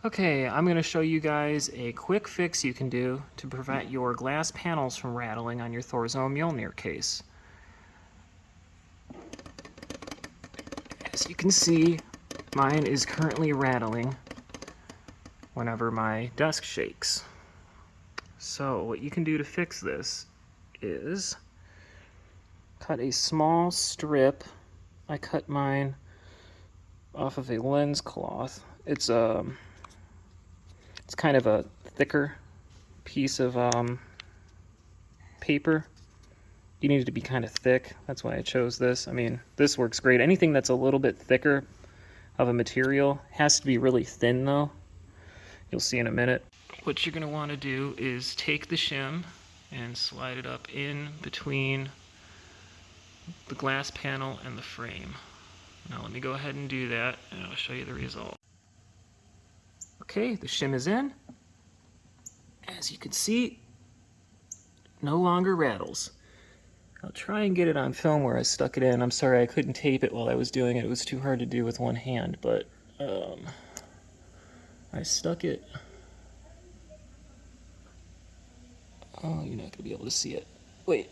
Okay, I'm going to show you guys a quick fix you can do to prevent your glass panels from rattling on your Thorzone Mjolnir case. As you can see, mine is currently rattling whenever my desk shakes. So what you can do to fix this is cut a small strip. I cut mine off of a lens cloth. It's kind of a thicker piece of paper. You need it to be kind of thick. That's why I chose this. I mean, this works great. Anything that's a little bit thicker of a material has to be really thin though. You'll see in a minute. What you're going to want to do is take the shim and slide it up in between the glass panel and the frame. Now let me go ahead and do that and I'll show you the result. Okay, the shim is in. As you can see, no longer rattles. I'll try and get it on film where I stuck it in. I'm sorry I couldn't tape it while I was doing it. It was too hard to do with one hand, but I stuck it. Oh, you're not going to be able to see it. Wait.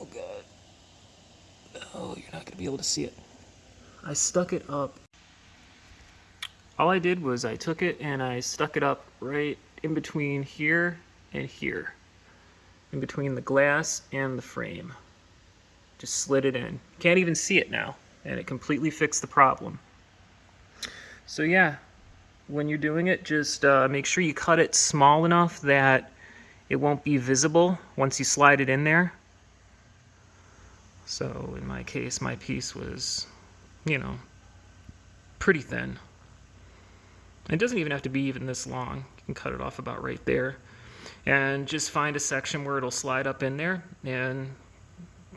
Oh, God. Oh, you're not going to be able to see it. I stuck it up. All I did was I took it and I stuck it up right in between here and here. In between the glass and the frame. Just slid it in. Can't even see it now. And it completely fixed the problem. So yeah, when you're doing it, just make sure you cut it small enough that it won't be visible once you slide it in there. So in my case, my piece was, you know, pretty thin. It doesn't even have to be even this long. You can cut it off about right there. And just find a section where it'll slide up in there and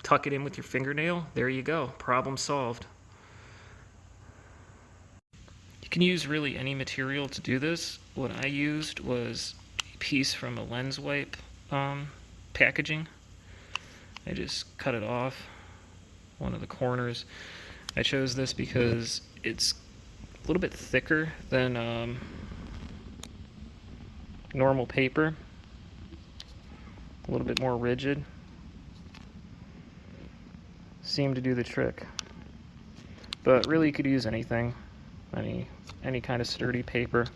tuck it in with your fingernail. There you go. Problem solved. You can use really any material to do this. What I used was a piece from a lens wipe packaging. I just cut it off one of the corners. I chose this because it's a little bit thicker than normal paper. A little bit more rigid. Seemed to do the trick. But really you could use anything. Any kind of sturdy paper.